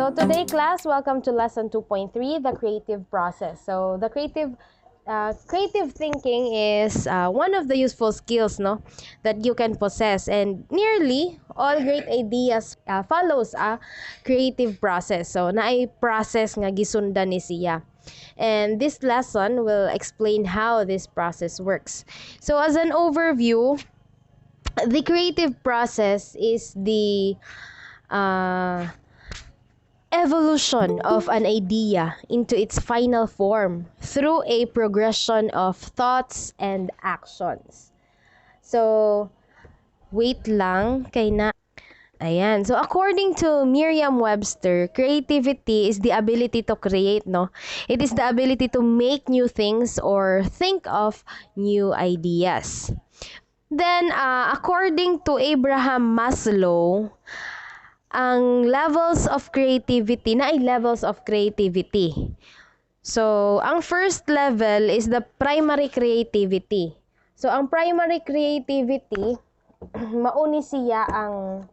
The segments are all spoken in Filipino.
So today, class, welcome to lesson 2.3, the creative process. So the creative thinking is one of the useful skills, no, that you can possess, and nearly all great ideas follows a creative process. So naay process nga gisundan ni siya. And this lesson will explain how this process works. So as an overview, the creative process is the evolution of an idea into its final form through a progression of thoughts and actions. So, wait lang, kay na. Ayan. So, according to Merriam-Webster, creativity is the ability to create, no? It is the ability to make new things or think of new ideas. Then, according to Abraham Maslow, ang levels of creativity, na ay levels of creativity. So, ang first level is the primary creativity. So, ang primary creativity, mauni siya ang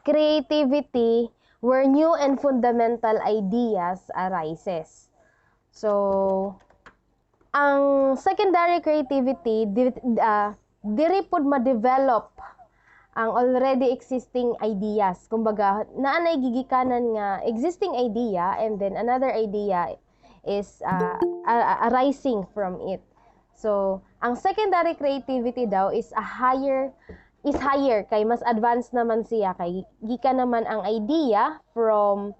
creativity where new and fundamental ideas arises. So, ang secondary creativity, diri pod ma-develop ang already existing ideas. Kumbaga, naanay gigikanan nga existing idea and then another idea is arising from it. So, ang secondary creativity daw is higher kay mas advanced naman siya kay gikan naman ang idea from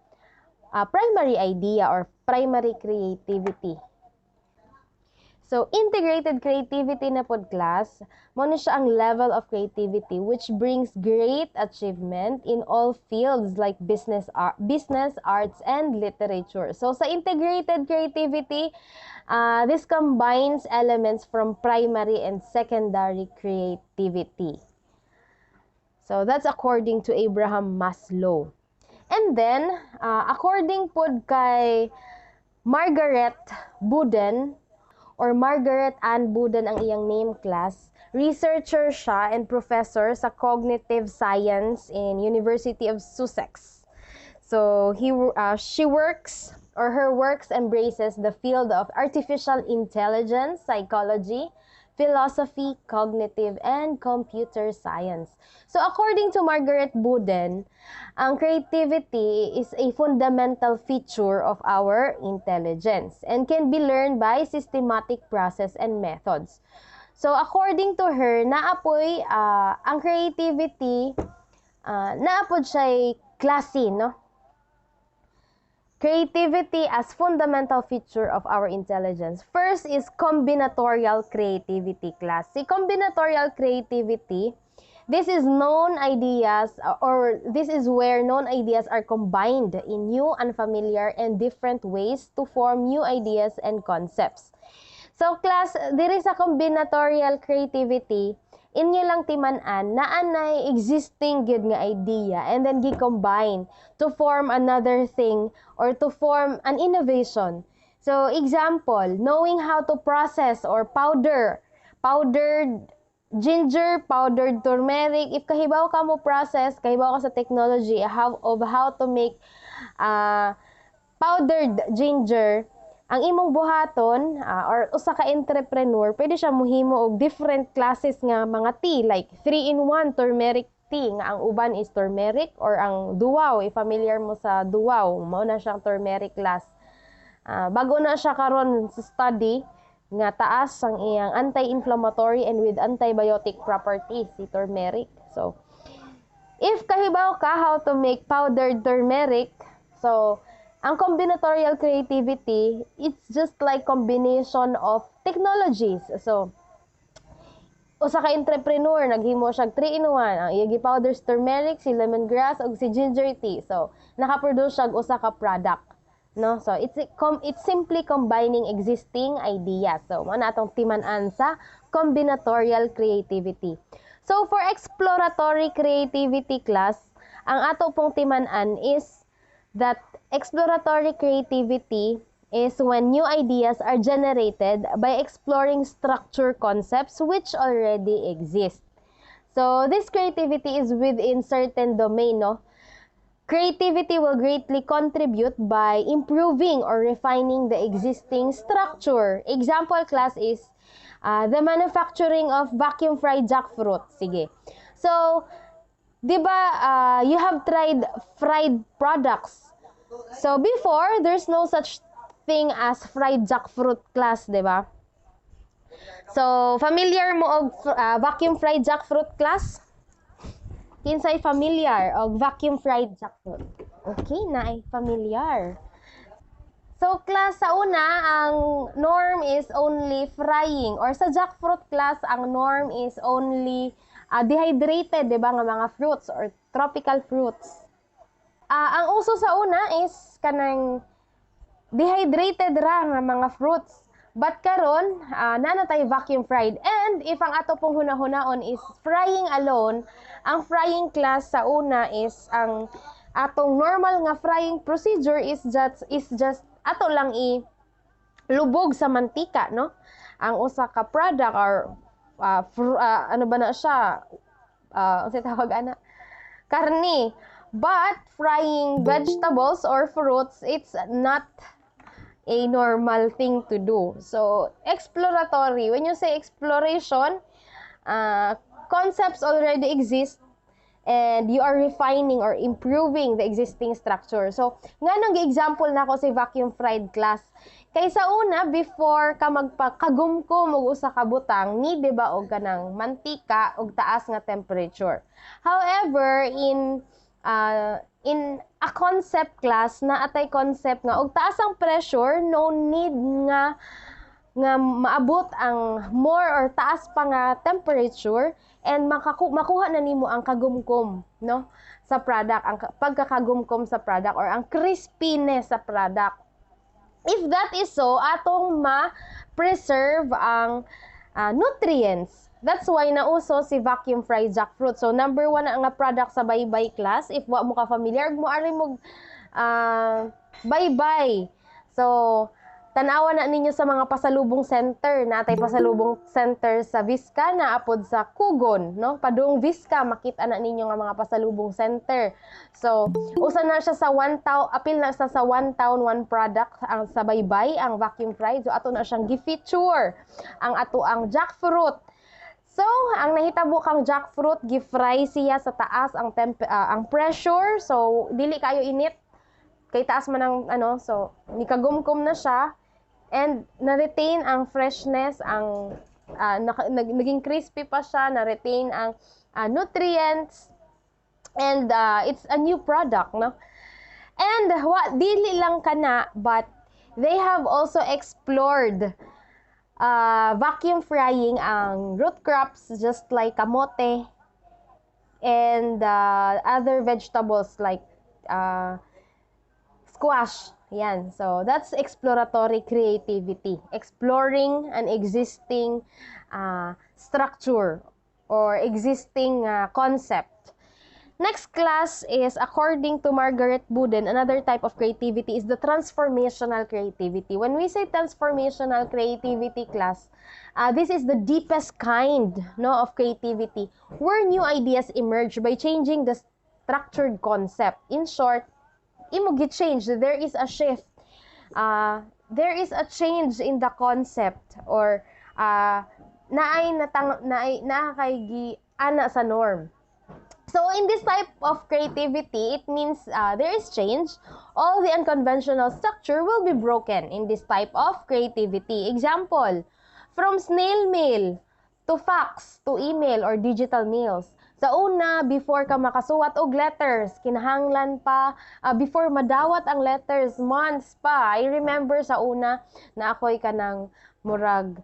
primary idea or primary creativity. So, integrated creativity na pod class, mo na siya ang level of creativity which brings great achievement in all fields like business, arts, and literature. So, sa integrated creativity, this combines elements from primary and secondary creativity. So, that's according to Abraham Maslow. And then, according pod kay Margaret Buden, or Margaret Ann Buden ang iyang name class. Researcher siya and professor sa cognitive science in University of Sussex. So her works embraces the field of artificial intelligence, psychology, philosophy, cognitive, and computer science. So according to Margaret Buden, ang creativity is a fundamental feature of our intelligence and can be learned by systematic process and methods. So according to her, naapoy ang creativity, naapod siya'y klase, no? Creativity as fundamental feature of our intelligence. First is combinatorial creativity class. Si combinatorial creativity, this is known ideas or this is where known ideas are combined in new, unfamiliar, and different ways to form new ideas and concepts. So class, diri sa combinatorial creativity, inyo lang timan-an na anay existing good nga idea and then gi-combine to form another thing or to form an innovation. So example, knowing how to process or powdered ginger, powdered turmeric. If kahibaw ka mo process, kahibaw ka sa technology of how to make powdered ginger, ang imong buhaton or usa ka entrepreneur, pwede siya muhimo og different classes nga mga tea like 3-in-1 turmeric tea nga ang uban is turmeric or ang duwaw, if familiar mo sa duwaw, mao na siyang turmeric class. Bago na siya karon sa study nga taas ang iyang anti-inflammatory and with antibiotic properties si turmeric. So, if kahibaw ka how to make powdered turmeric, so ang combinatorial creativity, it's just like combination of technologies. So, usa ka entrepreneur, naghimo siya 3-in-1. Ang iyang powder turmeric, si lemongrass, o si ginger tea. So, nakaproduce siya usa ka product. No? So, it's simply combining existing ideas. So, mo na atong timan-an sa combinatorial creativity. So, for exploratory creativity class, ang ato pong timan-an is that exploratory creativity is when new ideas are generated by exploring structure concepts which already exist. So, this creativity is within certain domain, no? Creativity will greatly contribute by improving or refining the existing structure. Example class is the manufacturing of vacuum fried jackfruit. Sige. So, di ba, you have tried fried products. So, before, there's no such thing as fried jackfruit class, di ba? So, familiar mo og vacuum fried jackfruit class? Kinsay familiar og vacuum fried jackfruit? Okay, na ay familiar. So, class, sa una, ang norm is only frying. Or sa jackfruit class, ang norm is only dehydrated, di ba, nga mga fruits or tropical fruits. Ang uso sa una is kanang dehydrated ra nga mga fruits. But karon, nanatay vacuum fried. And if ang ato pong hunahunaon is frying alone, ang frying class sa una is ang atong normal nga frying procedure is just ato lang lubog sa mantika, no? Ang usa ka product or ano ba na siya? Unsa tawag ana? Karne. But frying vegetables or fruits, it's not a normal thing to do. So, exploratory. When you say exploration, concepts already exist and you are refining or improving the existing structure. So, nga nang example na ako si vacuum fried class. Kaysa una, before ka magpakagumkom og usa ka butang, ni diba og kanang mantika og taas nga temperature. However, in a concept class na atay concept nga og taas ang pressure, no need nga maabot ang more or taas pa nga temperature and makuha na nimo ang kagumkom, no, sa product, ang pagkakagumkom sa product or ang crispiness sa product. If that is so, atong ma-preserve ang nutrients. That's why nauso si vacuum fried jackfruit. So, number 1 na nga product sa bye-bye class. If wa mo ka familiar, mo ari mo bye-bye. So, tanawa na ninyo sa mga pasalubong center. Natay pasalubong center sa Visca, na apod sa Kugon, no? Padung Visca, makita na ninyo nga mga pasalubong center. So, usa na siya sa apil na siya sa 1 town, 1 product ang sa bye-bye, ang vacuum fried. So, ato na siyang gi-feature ang ato ang jackfruit. So, ang nahitabo kang jackfruit, gi-fry siya sa taas ang pressure. So, dili kayo init. Kay taas man ang so nikagumkom na siya and na-retain ang freshness, ang naging crispy pa siya, na-retain ang nutrients, and it's a new product, no? And dili lang kana, but they have also explored vacuum frying ang root crops just like kamote and other vegetables like squash. Yan. So, that's exploratory creativity. Exploring an existing structure or existing concept. Next class is, according to Margaret Buden, another type of creativity is the transformational creativity. When we say transformational creativity class, this is the deepest kind, no, of creativity, where new ideas emerge by changing the structured concept. In short, imo gi-change, there is a shift. There is a change in the concept or naay gi-ana sa norm. So, in this type of creativity, it means there is change. All the unconventional structure will be broken in this type of creativity. Example, from snail mail to fax to email or digital mails. Sa una, before ka makasuwat og letters, kinahanglan pa, before madawat ang letters, months pa. I remember sa una na ako'y kanang murag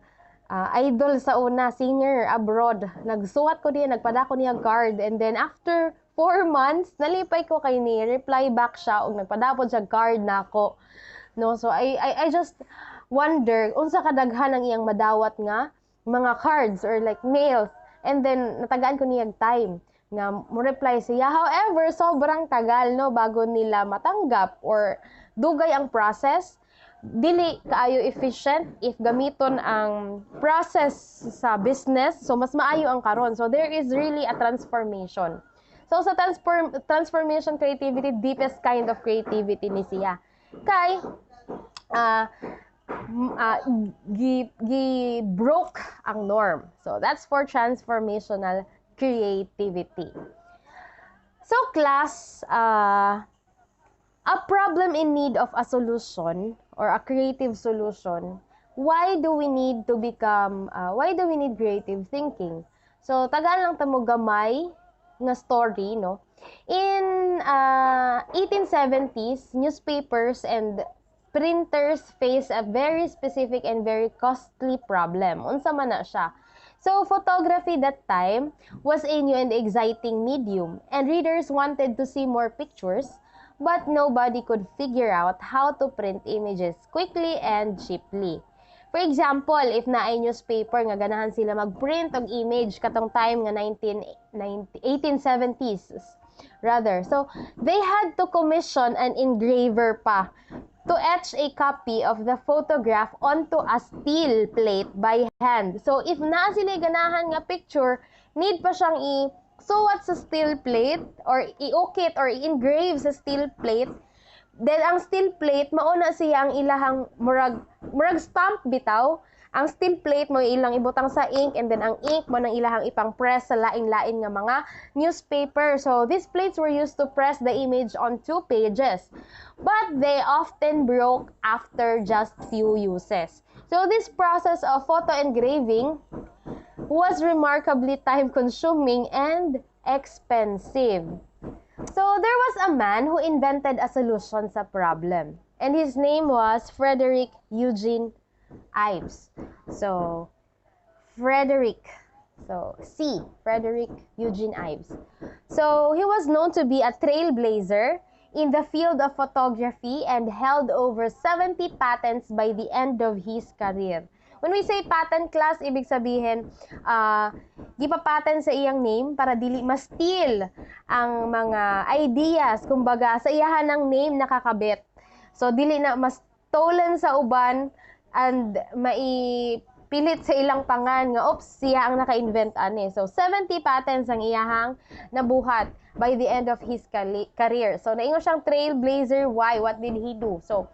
idol sa una, singer abroad. Nagsuwat ko diya, nagpadako niya card, and then after 4 months, nalipay ko kay ni, reply back siya, og nagpadapod siya card na ako. No, so I just wonder, unsa kadaghan ang iyang madawat nga mga cards or like mails, and then natagaan ko niya time nga mo reply siya. However, sobrang tagal, no, bago nila matanggap or dugay ang process. Dili kaayo efficient if gamiton ang process sa business, so mas maayo ang karon. So there is really a transformation. So So sa transformation creativity, deepest kind of creativity ni siya. Kay broke ang norm. So that's for transformational creativity. So class, a problem in need of a solution or a creative solution, why do we need creative thinking? So, tagaan lang tamo gamay nga story, no? In 1870s, newspapers and printers face a very specific and very costly problem. Unsa man na siya? So, photography that time was a new and exciting medium, and readers wanted to see more pictures, but nobody could figure out how to print images quickly and cheaply. For example, if naay newspaper nga ganahan sila mag-print og image katong time nga 1870s rather. So, they had to commission an engraver pa to etch a copy of the photograph onto a steel plate by hand. So, if naa sila ganahan nga picture, need pa siyang suwat sa steel plate or i-ukit or i-engrave sa steel plate. Then ang steel plate mauna siya ang ilahang murag stamp bitaw. Ang steel plate mo ilang ibutang sa ink, and then ang ink mo nang ilahang ipang press sa lain-lain nga mga newspaper. So these plates were used to press the image on 2 pages, but they often broke after just few uses. So this process of photo engraving was remarkably time-consuming and expensive. So, there was a man who invented a solution sa problem, and his name was Frederick Eugene Ives. So, Frederick Eugene Ives. So, he was known to be a trailblazer in the field of photography and held over 70 patents by the end of his career. When we say patent class, ibig sabihin, gipa-patent sa iyang name para dili ma-steal ang mga ideas, kumbaga, sa iyahan ng name nakakabit. So, dili na ma-stolen sa uban and maipilit sa ilang pangan nga, oops, siya ang naka-invent ani. So, 70 patents ang iyahang nabuhat by the end of his career. So, naingon siyang trailblazer. Why? What did he do? So,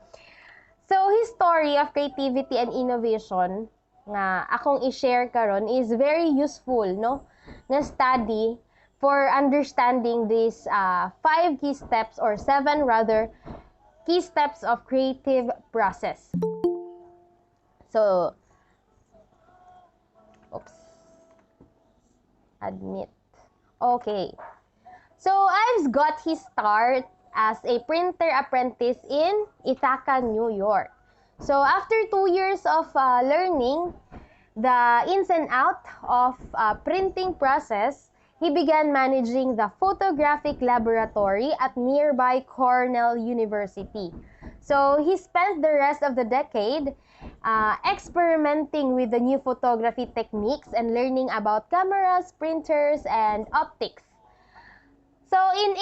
his story of creativity and innovation nga akong i-share karon is very useful, no? Nga study for understanding these 5 key steps, or 7 rather, key steps of creative process. So, admit. Okay. So, Ives got his start as a printer apprentice in Ithaca, New York. So after 2 years of learning the ins and out of printing process, he began managing the photographic laboratory at nearby Cornell University. So he spent the rest of the decade experimenting with the new photography techniques and learning about cameras, printers, and optics. So, in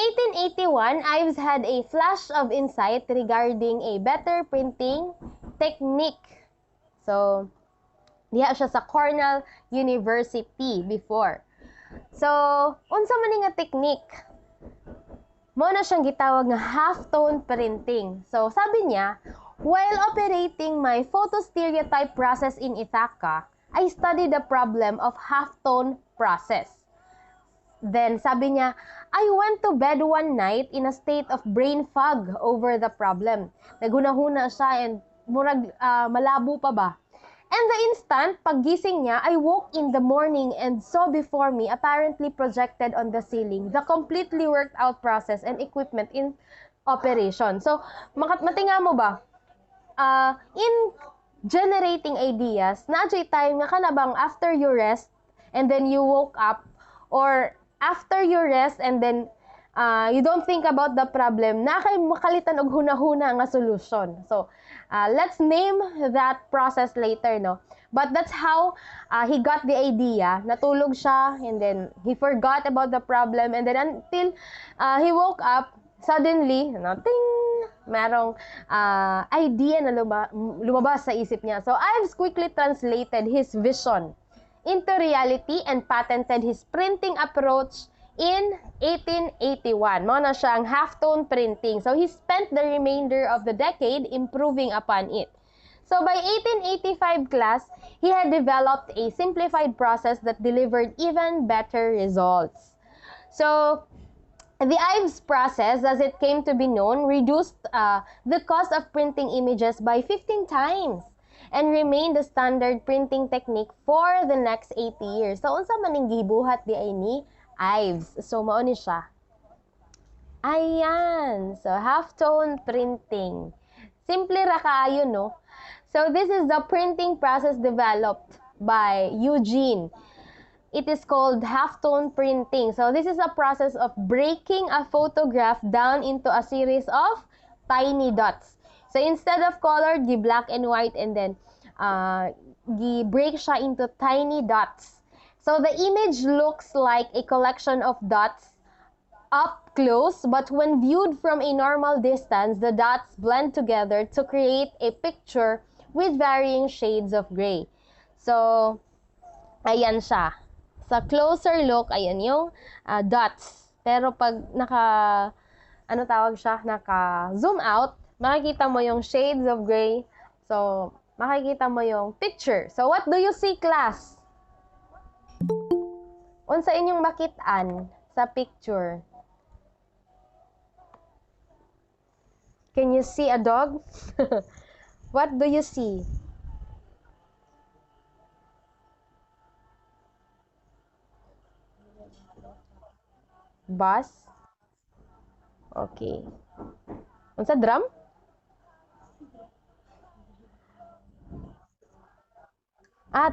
1881, Ives had a flash of insight regarding a better printing technique. So, diha siya sa Cornell University before. So, unsa man nga technique? Mo na siyang gitawag nga halftone printing. So, sabi niya, while operating my photostereotype process in Ithaca, I studied the problem of halftone process. Then, sabi niya, I went to bed one night in a state of brain fog over the problem. Naghuna-huna siya and murag malabo pa ba. And the instant, paggising niya, I woke in the morning and saw before me, apparently projected on the ceiling, the completely worked out process and equipment in operation. So, matinga mo ba? In generating ideas, na-jay time nga ka na bang after you rest and then you woke up, or after you rest and then you don't think about the problem, na kay makalitan og hunahuna nga solution. So, let's name that process later, no? But that's how he got the idea. Natulog siya, and then he forgot about the problem, and then until he woke up, suddenly, ting, merong idea na lumabas sa isip niya. So, Ives quickly translated his vision into reality and patented his printing approach in 1881. Mo na siyang halftone printing. So, he spent the remainder of the decade improving upon it. So, by 1885 class, he had developed a simplified process that delivered even better results. So, the Ives process, as it came to be known, reduced the cost of printing images by 15 times and remained the standard printing technique for the next 80 years. So, unsa man ning gibuhat di ay ni Ives. So, mao ni siya. Ayan. So, halftone printing. Simple ra kaayo, no? So, this is the printing process developed by Eugene. It is called halftone printing. So, this is a process of breaking a photograph down into a series of tiny dots. So, instead of colored, the black and white, and then break siya into tiny dots. So, the image looks like a collection of dots up close, but when viewed from a normal distance, the dots blend together to create a picture with varying shades of gray. So, ayan siya. Sa closer look, ayan yung dots. Pero pag naka-zoom out, makikita mo yung shades of gray. So, makikita mo yung picture. So, what do you see, class? Unsa inyong makitaan sa picture? Can you see a dog? What do you see? Bus? Okay. Unsa drum?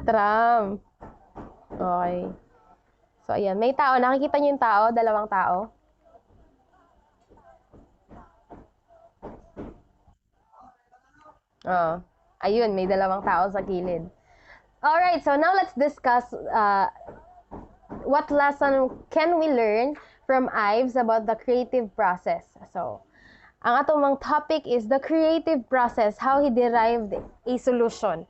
Tram. Okay. So, ayan. May tao. Nakikita niyo yung tao? Dalawang tao? Ayun. May dalawang tao sa gilid. Alright. So, now let's discuss what lesson can we learn from Ives about the creative process. So, ang atong mga topic is the creative process, how he derived a solution.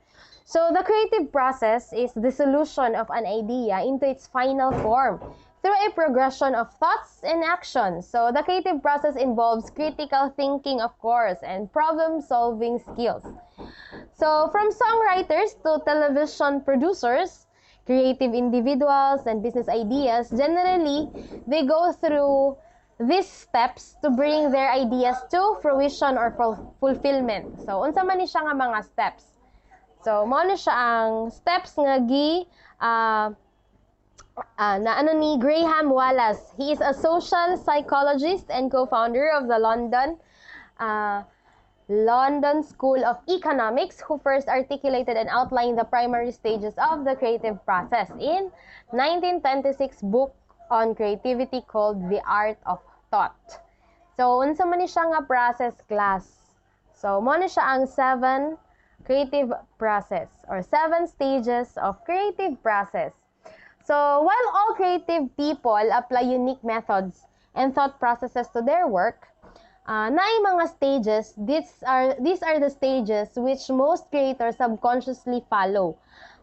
So, the creative process is the solution of an idea into its final form through a progression of thoughts and actions. So, the creative process involves critical thinking, of course, and problem-solving skills. So, from songwriters to television producers, creative individuals, and business ideas, generally, they go through these steps to bring their ideas to fruition or fulfillment. So, unsa man ni siya nga mga steps? So, mao na siya ang steps nga ni Graham Wallace. He is a social psychologist and co-founder of the London School of Economics, who first articulated and outlined the primary stages of the creative process in 1926 book on creativity called The Art of Thought. So, unsa man ni siya nga process, class? So, mo na siya ang 7 creative process or 7 stages of creative process. So, while all creative people apply unique methods and thought processes to their work, naay mga stages, these are the stages which most creators subconsciously follow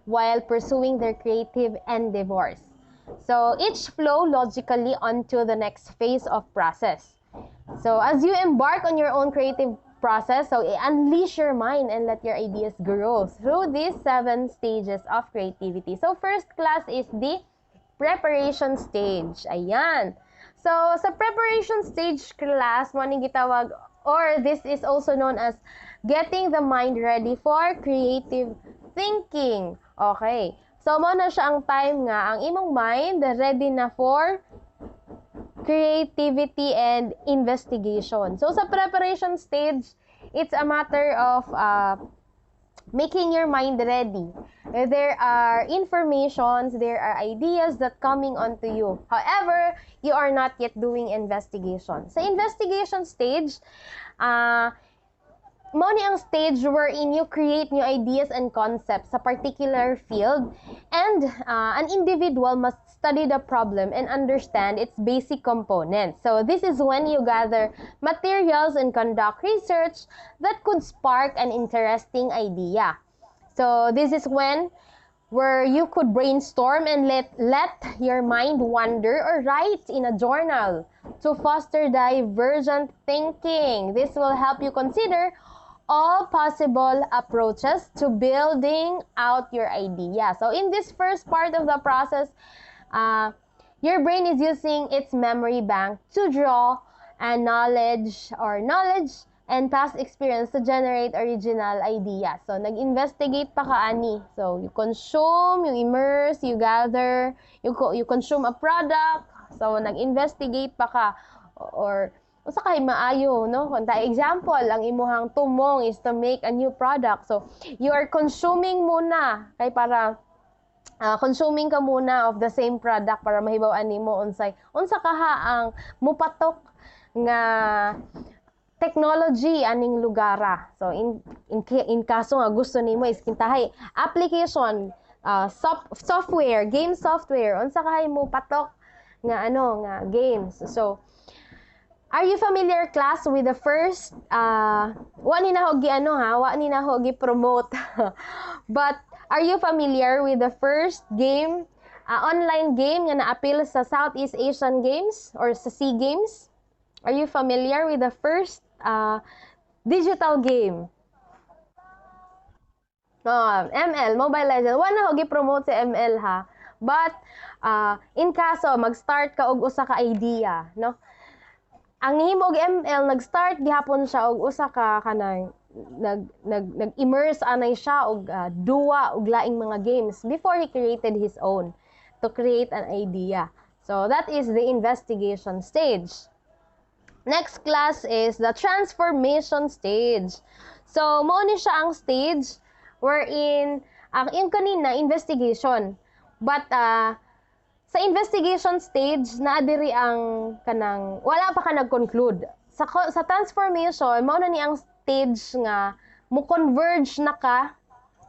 while pursuing their creative endeavors. So, each flow logically onto the next phase of process. So, as you embark on your own creative process, so unleash your mind and let your ideas grow through these 7 stages of creativity. So, first, class, is the preparation stage. Ayan. So, sa preparation stage, class, mo ning gitawag, or this is also known as getting the mind ready for creative thinking. Okay. So, mo na siya ang time nga ang imong mind ready na for creativity and investigation. So, sa preparation stage, it's a matter of making your mind ready. There are informations, there are ideas that coming onto you. However, you are not yet doing investigation. Sa investigation stage, mo ni ang stage wherein you create new ideas and concepts sa particular field, and an individual must study the problem and understand its basic components. So this is when you gather materials and conduct research that could spark an interesting idea. So this is when where you could brainstorm and let your mind wander or write in a journal to foster divergent thinking. This will help you consider all possible approaches to building out your idea. So in this first part of the process, your brain is using its memory bank to draw and knowledge and past experience to generate original ideas. So, nag-investigate pa ka, ani. So, you consume, you immerse, you gather, you consume a product. So, nag-investigate pa ka. Or, usa kay maayo, no? Kunta example, ang imuhang tumong is to make a new product. So, you are consuming muna. Kay para, consuming ka muna of the same product para mahibaw-an nimo unsa kaha ang mupatok nga technology aning lugara. So in kaso nga gusto nimo is kintahay application, software, game software, unsa kahay mo patok nga nga games. So are you familiar, class, with the first wa ni na hogi wa ni na hogi promote. But are you familiar with the first game, online game nga na-appeal sa Southeast Asian Games or sa SEA Games? Are you familiar with the first digital game? ML, Mobile Legends. Wala ho gi-promote sa ML ha. But in kaso mag-start ka og usa ka idea, no? Ang nihimo og ML nag-start gihapon siya og usa ka kanang nag-immerse anay siya og duwa og laing mga games before he created his own to create an idea. So that is the investigation stage. Next class is the transformation stage. So, mo ni siya ang stage wherein ang yung kanina investigation. But sa investigation stage na diri ang kanang wala pa ka nag-conclude. Sa transformation, mo na ni ang stage nga mo converge na ka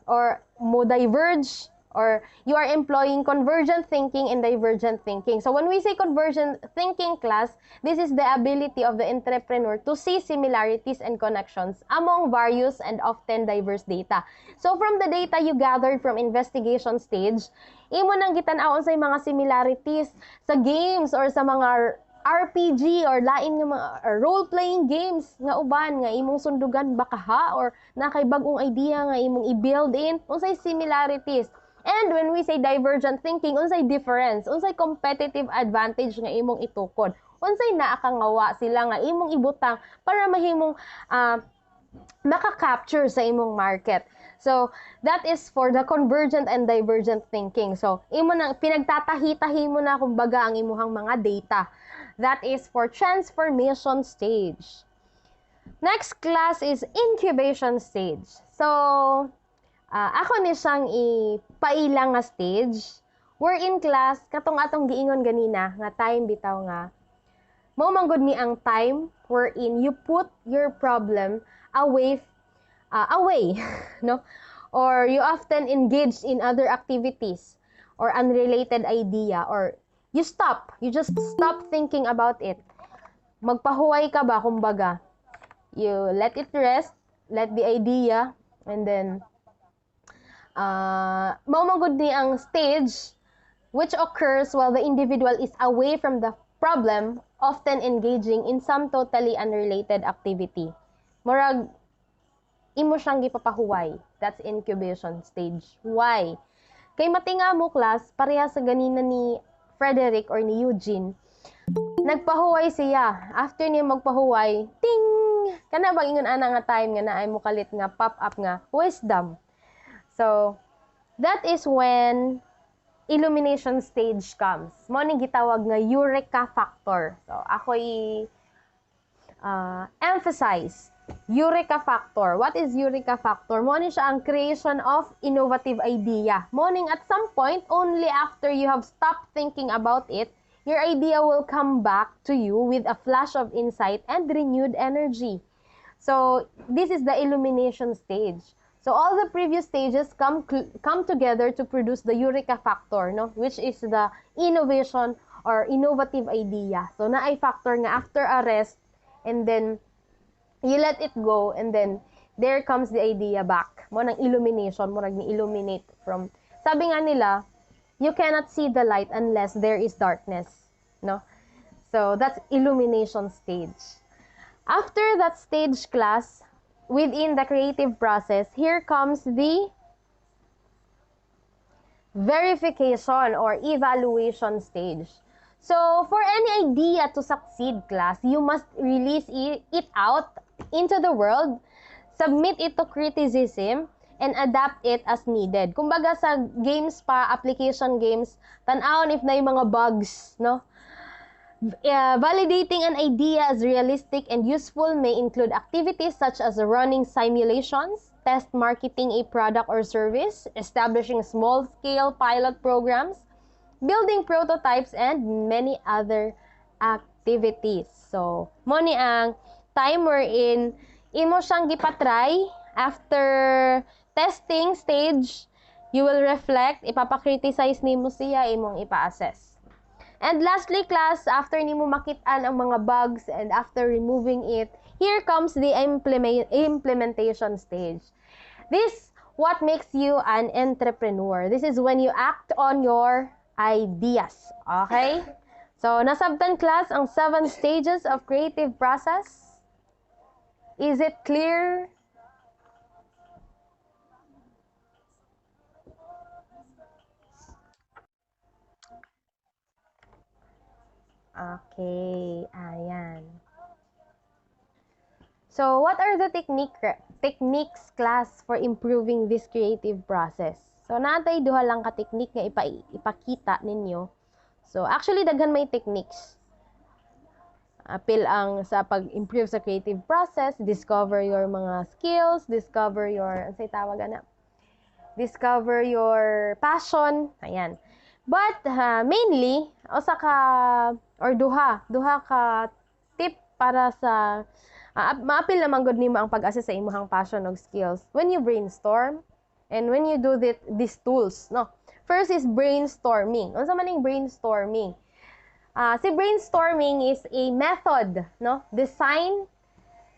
or mo diverge or you are employing convergent thinking and divergent thinking. So when we say convergent thinking, class, this is the ability of the entrepreneur to see similarities and connections among various and often diverse data. So from the data you gathered from investigation stage, imo nang gitan-awon sa mga similarities sa games or sa mga RPG or lain nga mga role-playing games nga uban nga imong sundugan baka ha or nakay bagong idea nga imong i-build in unsay similarities. And when we say divergent thinking, unsay difference, unsay competitive advantage nga imong itukod, unsay naa ka ngawa sila nga imong ibutang para mahimong maka-capture sa imong market. So, that is for the convergent and divergent thinking. So, imo nang pinagtatahi-tahi mo na kumbaga ang imuhang mga data. That is for transformation stage. Next class is incubation stage. So, ako ni siyang ipailang nga stage wherein class katong atong giingon ganina nga time bitaw nga mao man gud ni ang time wherein you put your problem away no, or you often engage in other activities or unrelated idea, or you just stop thinking about it. Magpahuway ka ba kumbaga, you let it rest, let the idea, and then maumagod ni ang stage which occurs while the individual is away from the problem, often engaging in some totally unrelated activity. Murag, imo siyang gipapahuway. That's incubation stage. Why? Kay matinga mo, class, pareha sa ganina ni Frederick or ni Eugene, nagpahuway siya. After niya magpahuway, ting! Kana bang ingon ana nga time nga naay mo kalit nga pop-up nga wisdom. So, that is when illumination stage comes. Mo ning gitawag nga eureka factor. So, ako'y emphasize eureka factor. What is eureka factor? Mo ni siya ang creation of innovative idea. Mo ning at some point, only after you have stopped thinking about it, your idea will come back to you with a flash of insight and renewed energy. So, this is the illumination stage. So all the previous stages come together to produce the eureka factor, no, which is the innovation or innovative idea. So naay factor nga after a rest, and then you let it go, and then there comes the idea back. Mo nang illumination, mo nag ni-illuminate from Sabi nga nila, you cannot see the light unless there is darkness, no? So that's illumination stage. After that stage class, within the creative process, here comes the verification or evaluation stage. So, for any idea to succeed, class, you must release it out into the world, submit it to criticism, and adapt it as needed. Kumbaga sa games pa, application games, tan-awon if na yung mga bugs, no? Validating an idea as realistic and useful may include activities such as running simulations, test marketing a product or service, establishing small-scale pilot programs, building prototypes, and many other activities. So, mo ni ang time wherein imo siyang gipatry after testing stage, you will reflect, ipapakriticize nimo siya, imong ipa-assess. And lastly, class, after nimo makitaan ang mga bugs and after removing it, here comes the implementation stage. This what makes you an entrepreneur. This is when you act on your ideas. Okay? So, nasabtan, class, ang 7 stages of creative process. Is it clear? Okay, ayan. So, what are the techniques, class, for improving this creative process? So, natay duha lang ka technique nga ipakita ninyo. So, actually, daghan may techniques. Apil ang sa pag-improve sa creative process, discover your mga skills, discover your, ansay tawag na, discover your passion, ayan. But, mainly, usa ka, or duha ka tip para sa, maapil naman good nimo ang pag-assess sa imong passion og skills. When you brainstorm, and when you do these tools, no? First is brainstorming. Unsa man ning brainstorming? Si brainstorming is a method, no?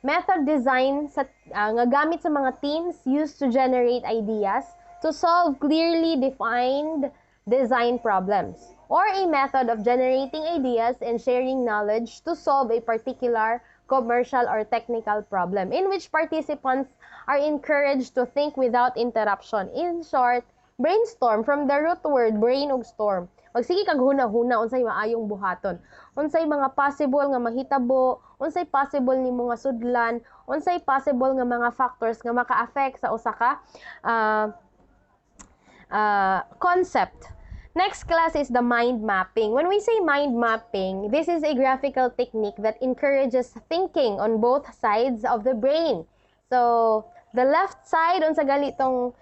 Method design sa nga gamit sa mga teams used to generate ideas to solve clearly defined design problems, or a method of generating ideas and sharing knowledge to solve a particular commercial or technical problem, in which participants are encouraged to think without interruption. In short, brainstorm from the root word brain ug storm. Magsige kag huna-huna unsay maayong buhaton. Unsay mga possible nga mahitabo, unsay possible nimo nga sudlan, unsay possible nga mga factors nga maka-affect sa usa ka concept. Next, class, is the mind mapping. When we say mind mapping, this is a graphical technique that encourages thinking on both sides of the brain. So, the left side, unsa gali tong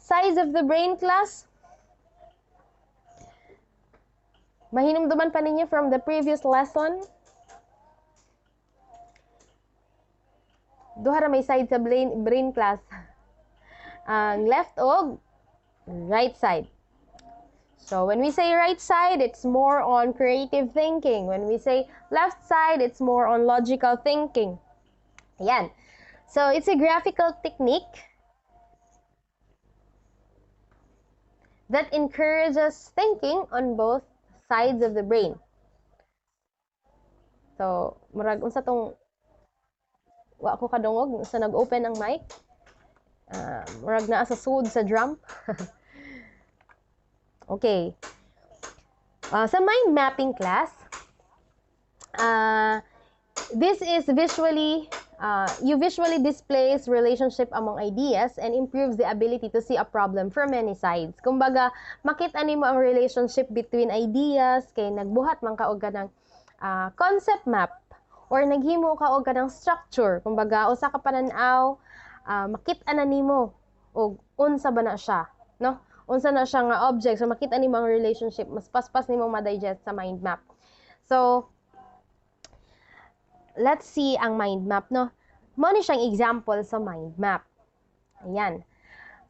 sides of the brain, class? Mahinumduman pa ninyo from the previous lesson? Duha ra may side sa brain, class. Ang left og right side. So, when we say right side, it's more on creative thinking. When we say left side, it's more on logical thinking. Ayan. So, it's a graphical technique that encourages thinking on both sides of the brain. So, murag unsa tong wa ko kadungog sa nag-open ang mic. Murag naa sa sud sa drum. Okay. Sa mind mapping, class, this is you visually displays relationship among ideas and improves the ability to see a problem from many sides. Kumbaga, makita nimo ang relationship between ideas, kay nagbuhat man ka og kanang concept map, or naghimo ka og kanang structure. Kumbaga, usa ka panan-aw, makita na nimo og unsa ba na siya, no? Unsa na siya nga object, so makita nimo ang relationship, mas paspas nimo ma-digest sa mind map. So, let's see ang mind map, no? Mo ni siyang example sa mind map. Ayan.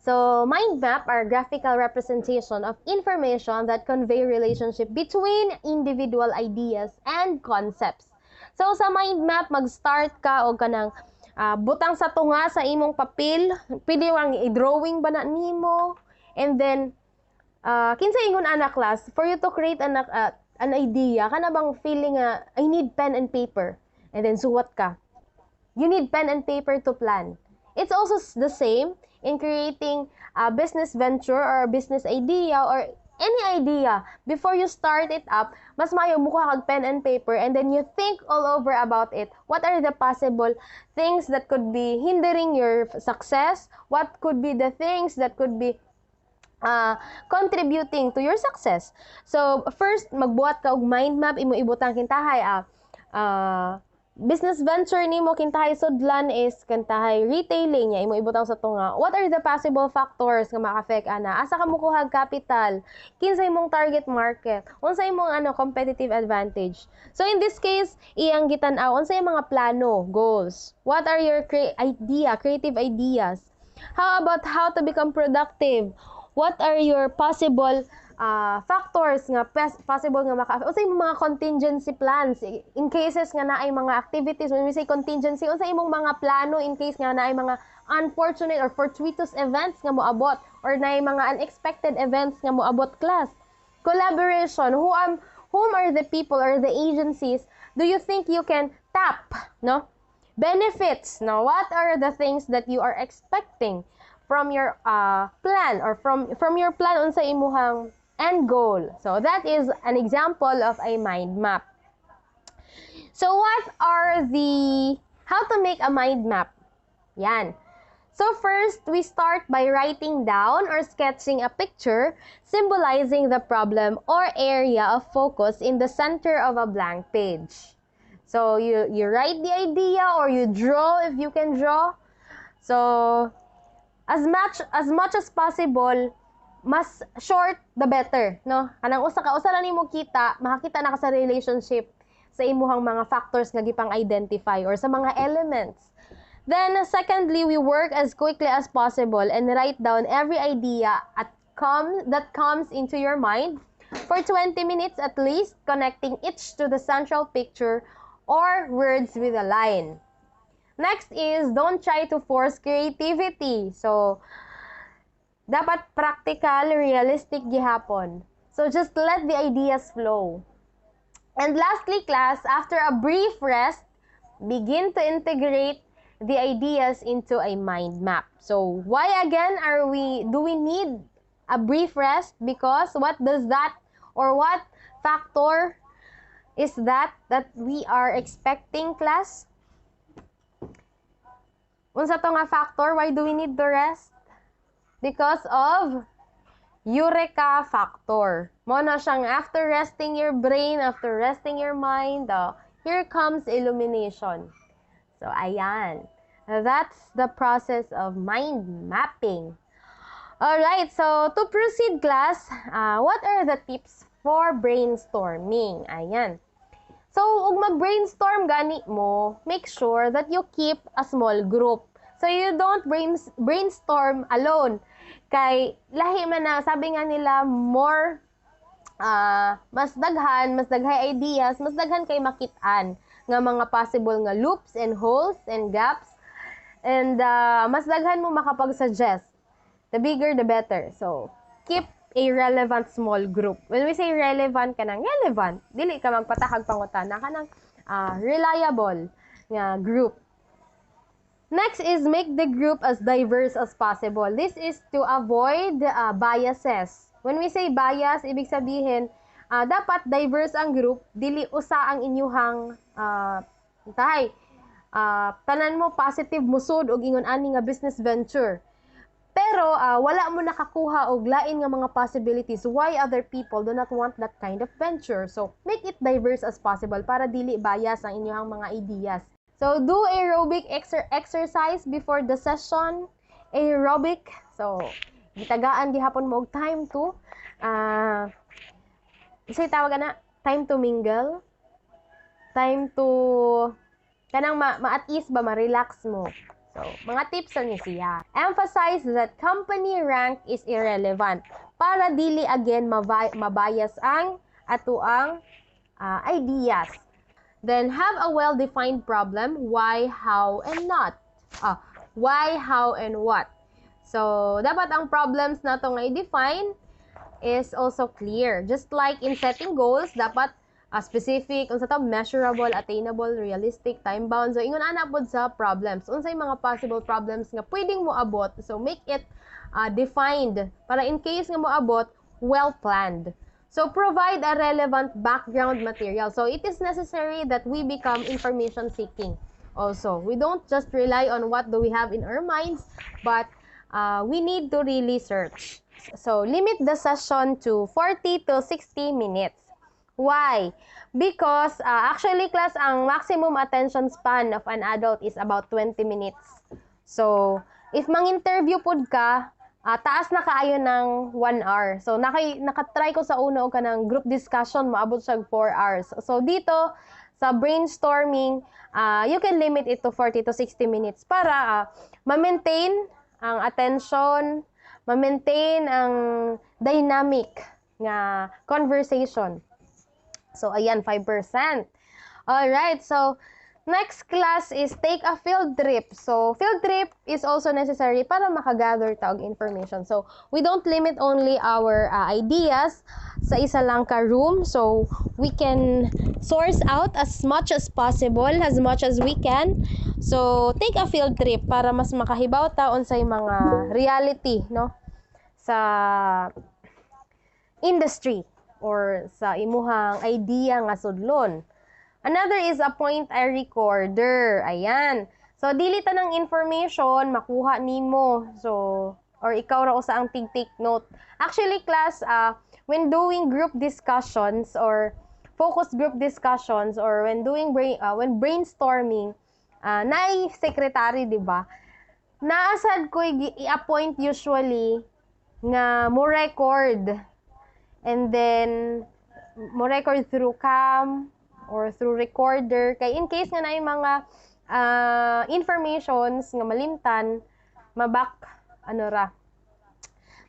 So, mind map are graphical representation of information that convey relationship between individual ideas and concepts. So, sa mind map, mag-start ka o kanang butang sa tunga sa imong papel, pwede wang i-drawing ba na nimo, And then, kinsa ingon ana class, for you to create an idea, kana bang feeling I need pen and paper. And then suwat ka. You need pen and paper to plan. It's also the same in creating a business venture or a business idea or any idea. Before you start it up, mas mayo mo kag pen and paper, and then you think all over about it. What are the possible things that could be hindering your success? What could be the things that could be contributing to your success? So, first, magbuhat ka og mind map, imo ibutang kintahay, business venture nimo kintahay sudlan is kintahay retailing niya, imo ibutang sa tunga. What are the possible factors nga maka-affect ana? Asa ka mukuhag capital? Kinsa imong target market? Unsa imong competitive advantage? So, in this case, iyang gitan-aw unsa imong mga plano, goals? What are your creative ideas? How about how to become productive? What are your possible factors nga possible nga unsa imong mga contingency plans in cases nga naay mga activities? When we say contingency, unsa imong mga plano in case nga naay mga unfortunate or fortuitous events nga moabot or naay mga unexpected events nga moabot class? Collaboration, whom are the people or the agencies do you think you can tap, no? Benefits, no? What are the things that you are expecting from your plan, or from your plan unsa imuhang end goal? So that is an example of a mind map. So what are how to make a mind map? Yan. So first, we start by writing down or sketching a picture symbolizing the problem or area of focus in the center of a blank page. So you write the idea, or you draw if you can draw. So as much as possible, mas short the better, no? Kanang usa lang nimo makakita na ka sa relationship sa imuhang mga factors nga gipang identify or sa mga elements. Then secondly, we work as quickly as possible and write down every idea that comes into your mind for 20 minutes at least, connecting each to the central picture or words with a line. Next is, don't try to force creativity. So, dapat practical, realistic gihapon. So, just let the ideas flow. And lastly, class, after a brief rest, begin to integrate the ideas into a mind map. So, why again do we need a brief rest? Because what does that, or what factor is that we are expecting, class? Unsa to nga factor? Why do we need to rest? Because of eureka factor. Mo na siyang after resting your brain, after resting your mind, here comes illumination. So, ayan. That's the process of mind mapping. Alright, so to proceed, class, what are the tips for brainstorming? Ayan. So, ug mag-brainstorm gani mo, make sure that you keep a small group. So, you don't brainstorm alone. Kay, lahi man na, sabi nga nila, more, mas daghay ideas, mas daghan kay makit-an nga mga possible nga loops and holes and gaps. And mas daghan mo makapag-suggest. The bigger, the better. So, keep a relevant small group. When we say relevant, kanang relevant, dili ka magpatahag pangutana, kanang reliable nga group. Next is make the group as diverse as possible. This is to avoid biases. When we say bias, ibig sabihin, dapat diverse ang group, dili usa ang inyuhang tanan mo positive musud og ingon ani nga business venture. Pero wala mo nakakuha og lain nga mga possibilities why other people do not want that kind of venture. So, make it diverse as possible para dili bias ang inyong mga ideas. So, do aerobic exercise before the session. Aerobic. So, gitagaan gihapon mo og time to say tawag na time to mingle. Time to kanang ma-at ease ba, ma-relax mo. So, mga tips ni siya. Emphasize that company rank is irrelevant para dili again mabias ang atuang ideas. Then, have a well-defined problem, why, how, and not. Why, how, and what. So, dapat ang problems na to nga i-define is also clear. Just like in setting goals, dapat specific, unsa to, measurable, attainable, realistic, time-bound. So, ingon ana pod sa problems. Unsay mga possible problems nga pwedeng moabot. So, make it defined para in case nga moabot, well-planned. So, provide a relevant background material. So, it is necessary that we become information-seeking. Also, we don't just rely on what do we have in our minds, but we need to really search. So, limit the session to 40 to 60 minutes. Why? Because actually, class, ang maximum attention span of an adult is about 20 minutes. So, if mang-interview pod ka, taas na kaayo ng 1 hour. So, nakatry ko sa una o ka ng group discussion, maabot siya 4 hours. So, dito, sa brainstorming, you can limit it to 40 to 60 minutes para ma-maintain ang attention, ma-maintain ang dynamic nga conversation. So, ayan, 5%. Alright, so, next class is take a field trip. So, field trip is also necessary para makagather tawag information. So, we don't limit only our ideas sa isa lang ka room. So, we can source out as much as possible, as much as we can. So, take a field trip para mas makahibaw ta unsay mga reality, no? Sa industry or sa imuhang idea nga sudlon. Another is appoint a recorder. Ayan. So, dili ta ng information makuha nimo. So, or ikaw ra usa ang tig-take note. Actually, class, when doing group discussions or focus group discussions or when when brainstorming, naay secretary, di ba? Naasad ko i-appoint usually nga mo record. And then mo record through cam or through recorder. Kay in case nga na yung mga informations nga malimtan,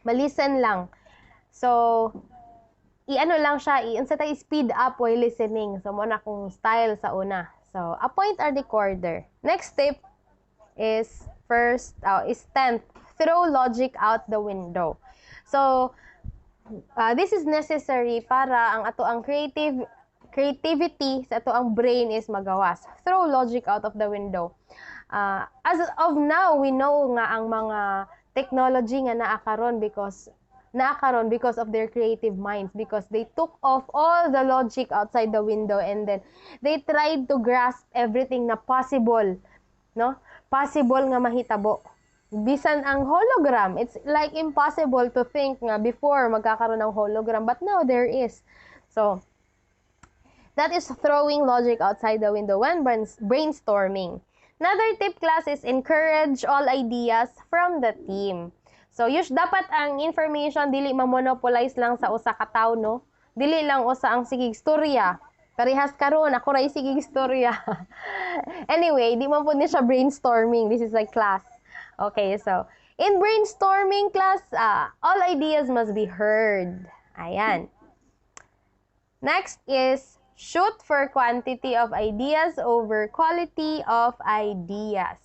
malisten lang. So, i-ano lang siya, speed up while listening. So, mo na kung style sa una. So, appoint a recorder. Next step is throw logic out the window. So, this is necessary para ang ato ang creativity sa ato ang brain is magawas. Throw logic out of the window. As of now, we know nga ang mga technology nga naakaron because of their creative minds, because they took off all the logic outside the window and then they tried to grasp everything na possible, no? Possible nga mahitabo. Bisan ang hologram, it's like impossible to think nga before magkakaroon ng hologram, but now there is. So, that is throwing logic outside the window when brainstorming. Another tip, class, is encourage all ideas from the team. So, dapat ang information dili ma-monopolize lang sa usa ka tawo, no? Dili lang usa ang sigig storya. Parehas karon ako ra sigig storya. Anyway, di man pud ni siya brainstorming. This is like class. Okay, so, in brainstorming, class, all ideas must be heard. Ayan. Next is, shoot for quantity of ideas over quality of ideas.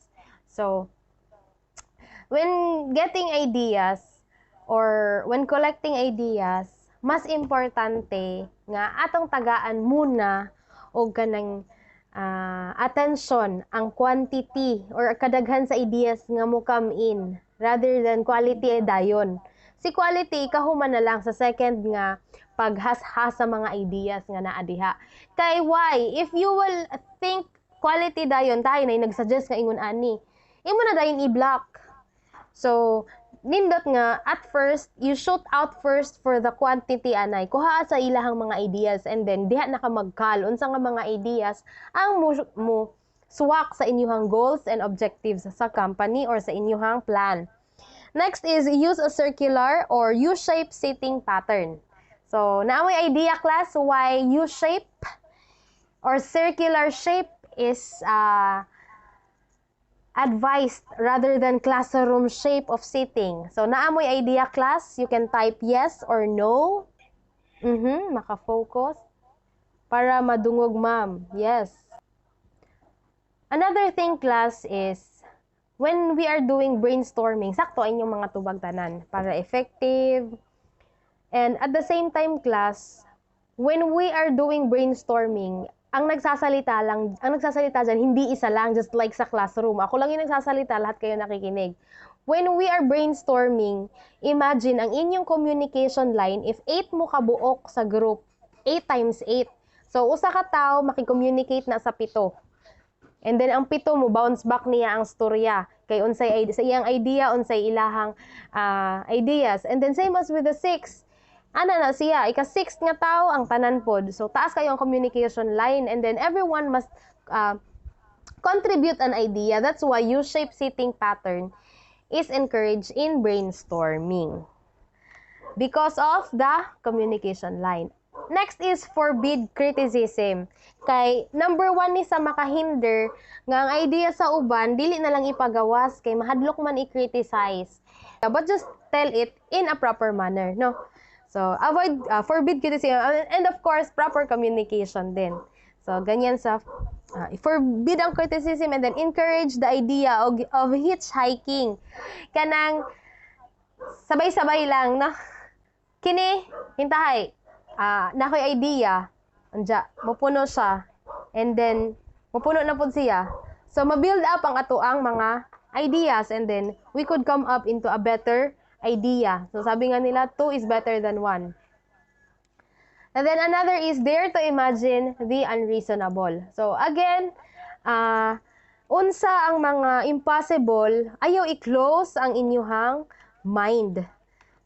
So, when getting ideas or when collecting ideas, mas importante nga atong tagaan muna o ganang attention ang quantity or kadaghan sa ideas nga mo come in rather than quality dayon. Si quality kahuman na lang sa second nga paghashas sa mga ideas nga naa diha. Kay why? If you will think quality dayon, tayo na nagsuggest nga ingon ani, imo na dayon i-block. So, nindot nga, at first, you shoot out first for the quantity, anay. Kuha sa ilahang mga ideas, and then, diha na ka magkal. Unsa nga mga ideas, ang mo swak sa inyuhang goals and objectives sa company or sa inyuhang plan. Next is, use a circular or U-shape sitting pattern. So, naamay idea, class, why U-shape or circular shape is advised rather than classroom shape of sitting. So, naamoy idea, class? You can type yes or no. Maka-focus. Para madungog, ma'am. Yes. Another thing, class, is when we are doing brainstorming, sakto ay inyong mga tubag tanan para effective. And at the same time, class, when we are doing brainstorming, ang nagsasalita dyan, hindi isa lang, just like sa classroom. Ako lang yung nagsasalita, lahat kayo nakikinig. When we are brainstorming, imagine ang inyong communication line, if 8 mo kabuok sa group, 8 times 8. So, usa ka tao, makicommunicate na sa 7. And then, ang 7 mo, bounce back niya ang storya. Kay unsay sa iyang idea, unsay ilahang ideas. And then, same as with the 6. Ana na siya, ika-6 nga tao ang tanan pod. So, taas kayo ang communication line and then everyone must contribute an idea. That's why U-shaped seating pattern is encouraged in brainstorming because of the communication line. Next is forbid criticism. Kay number 1 ni sa makahinder nga ang idea sa uban dili na lang ipagawas kay mahadlok man i-criticize. But just tell it in a proper manner, no? So, forbid criticism, and of course, proper communication din. So, ganyan sa, forbid ang criticism and then encourage the idea of hitchhiking. Kanang, sabay-sabay lang, no? Kini, hintahay, nakoy idea, anja, mapuno siya, and then, mapuno na po siya. So, ma-build up ang atoang mga ideas, and then, we could come up into a better idea. So, sabi nga nila, 2 is better than 1. And then, another is dare to imagine the unreasonable. So, again, unsa ang mga impossible, ayaw i-close ang inyuhang mind.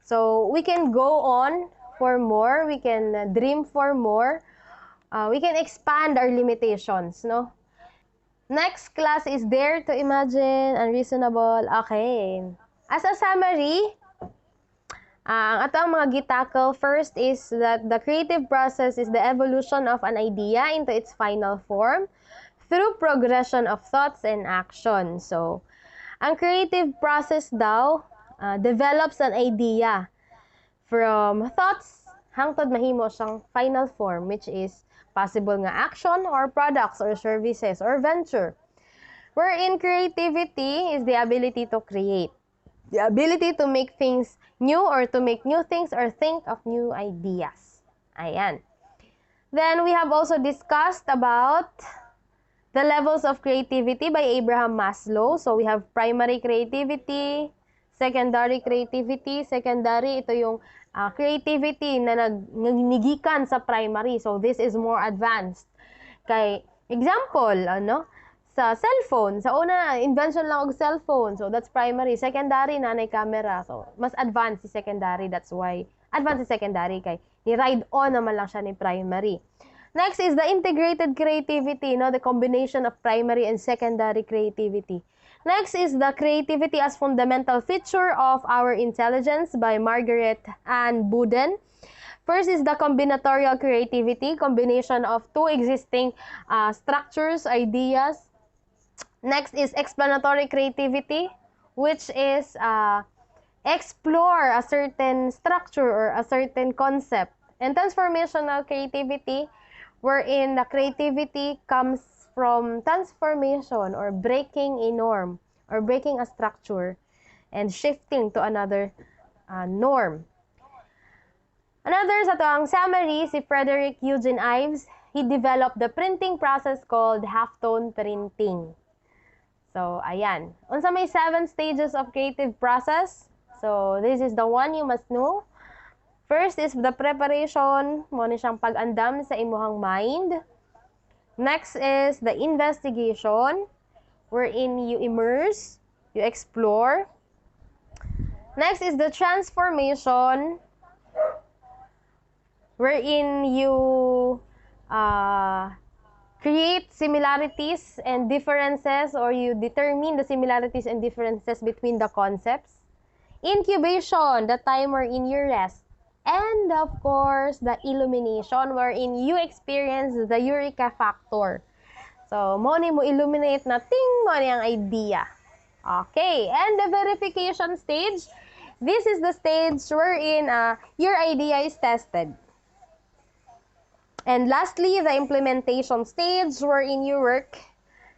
So, we can go on for more, we can dream for more, we can expand our limitations, no? Next class is dare to imagine unreasonable. Okay. As a summary, ang ato ang mga gitackle first is that the creative process is the evolution of an idea into its final form through progression of thoughts and action. So, ang creative process daw develops an idea from thoughts hangtod mahimo siyang final form, which is possible nga action or products or services or venture. Wherein creativity is the ability to create. The ability to make things new or to make new things or think of new ideas. Ayan. Then, we have also discussed about the levels of creativity by Abraham Maslow. So, we have primary creativity, secondary creativity. Secondary, ito yung creativity na nagnigikan sa primary. So, this is more advanced. Kay, example, sa cellphone. Sa una, invention lang og cellphone. So, that's primary. Secondary, nanay camera. So, mas advanced si secondary. That's why, advanced si secondary kay ni-ride on naman lang siya ni primary. Next is the integrated creativity, the combination of primary and secondary creativity. Next is the creativity as fundamental feature of our intelligence by Margaret Ann Buden. First is the combinatorial creativity, combination of two existing structures, ideas. Next is explanatory creativity, which is explore a certain structure or a certain concept. And transformational creativity, wherein the creativity comes from transformation or breaking a norm or breaking a structure and shifting to another norm. Another sa toang summary, si Frederick Eugene Ives, he developed the printing process called Halftone Printing. So, ayan. Unsa may 7 stages of creative process. So, this is the one you must know. First is the preparation, mo ni siyang pag-andam sa imuhang mind. Next is the investigation, wherein you immerse, you explore. Next is the transformation, wherein you create similarities and differences, or you determine the similarities and differences between the concepts. Incubation, the time wherein you rest. And of course, the illumination, wherein you experience the eureka factor. So, mo ni mo illuminate na ting mo ni ang idea. Okay, and the verification stage, this is the stage wherein your idea is tested. And lastly, the implementation stage wherein you work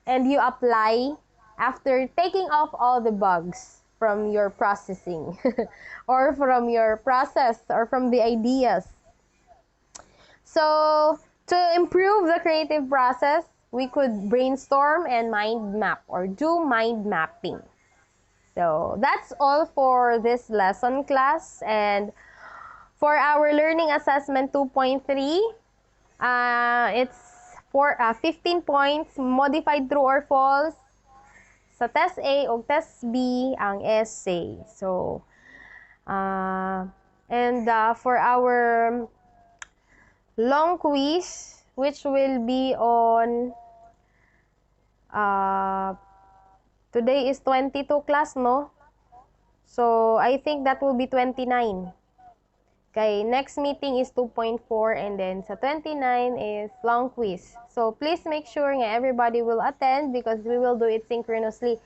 and you apply after taking off all the bugs from your processing or from your process or from the ideas. So, to improve the creative process, we could brainstorm and mind map or do mind mapping. So, that's all for this lesson, class. And for our learning assessment 2.3, it's 15 points, modified true or false. Sa test A o test B, ang essay. So, for our long quiz, which will be on, today is 22 class, no? So, I think that will be 29. Okay, next meeting is 2.4 and then sa 29 is long quiz. So, please make sure nga everybody will attend because we will do it synchronously.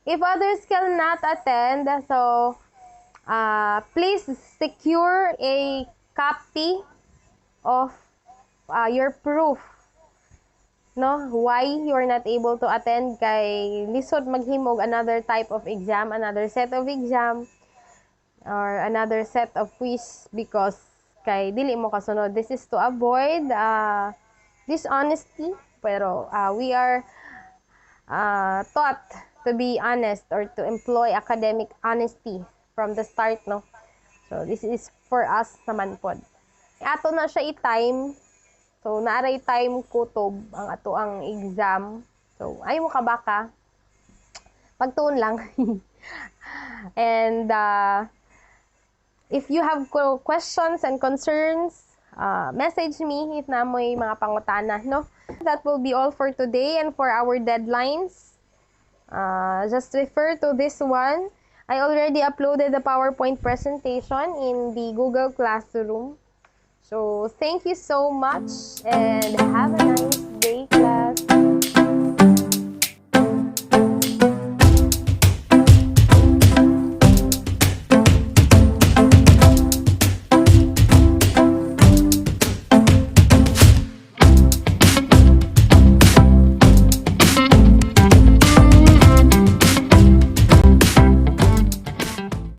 If others cannot attend, so please secure a copy of your proof, no, why you're not able to attend, kay lisod maghimog another type of exam, another set of exam, or another set of quiz because kay dili mo kasunod. This is to avoid dishonesty, pero we are taught to be honest or to employ academic honesty from the start, no? So, this is for us naman pod. Ato na siya i-time. So, naaray time kutob ang ato ang exam. So, ay mo ka baka. Pagtuon lang. And, if you have questions and concerns, message me if na mo'y mga pangutana, no? That will be all for today and for our deadlines. Just refer to this one. I already uploaded the PowerPoint presentation in the Google Classroom. So, thank you so much and have a nice